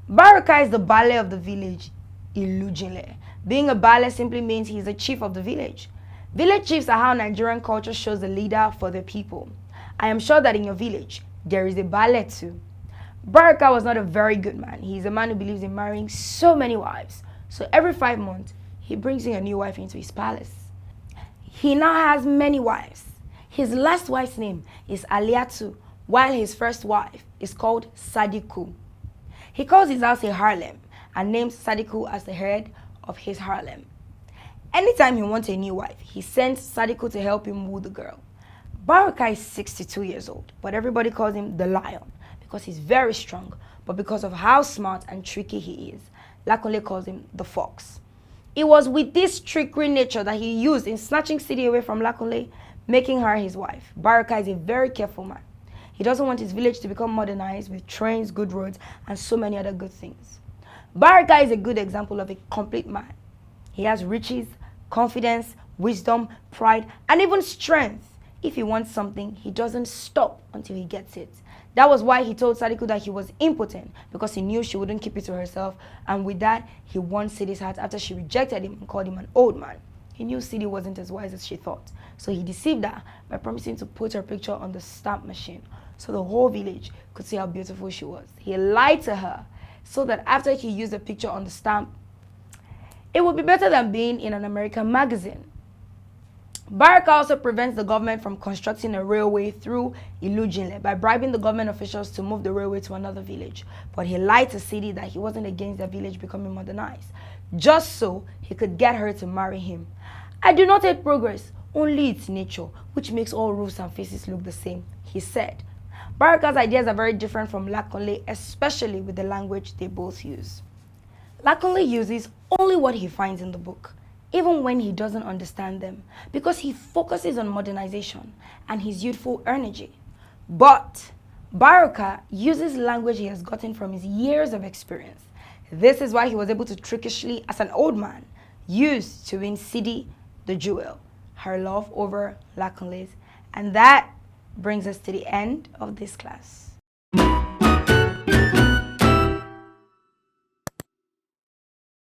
Baroka is the Baale of the village, Ilujinle. Being a Baale simply means he is a chief of the village. Village chiefs are how Nigerian culture shows the leader for the people. I am sure that in your village, there is a Baale too. Baroka was not a very good man. He is a man who believes in marrying so many wives. So every 5 months, he brings in a new wife into his palace. He now has many wives. His last wife's name is Aliatu, while his first wife is called Sadiku. He calls his house a harem and names Sadiku as the head of his harem. Anytime he wants a new wife, he sends Sadiku to help him woo the girl. Baroka is 62 years old, but everybody calls him the lion because he's very strong, but because of how smart and tricky he is, Lakunle calls him the fox. It was with this trickery nature that he used in snatching Sidi away from Lakunle, making her his wife. Baroka is a very careful man. He doesn't want his village to become modernized with trains, good roads, and so many other good things. Baroka is a good example of a complete man. He has riches, confidence, wisdom, pride, and even strength. If he wants something, he doesn't stop until he gets it. That was why he told Sadiku that he was impotent, because he knew she wouldn't keep it to herself, and with that, he won Sidi's heart after she rejected him and called him an old man. He knew Sidi wasn't as wise as she thought, so he deceived her by promising to put her picture on the stamp machine so the whole village could see how beautiful she was. He lied to her so that after he used the picture on the stamp, it would be better than being in an American magazine. Baroka also prevents the government from constructing a railway through Ilujinle by bribing the government officials to move the railway to another village. But he lied to Sidi that he wasn't against the village becoming modernized, just so he could get her to marry him. I do not hate progress, only its nature, which makes all roofs and faces look the same, he said. Baroka's ideas are very different from Lakunle, especially with the language they both use. Lakunle uses only what he finds in the book, even when he doesn't understand them, because he focuses on modernization and his youthful energy. But Baroka uses language he has gotten from his years of experience. This is why he was able to trickishly, as an old man, use to win Sidi the jewel, her love over Lakunle's. And that brings us to the end of this class.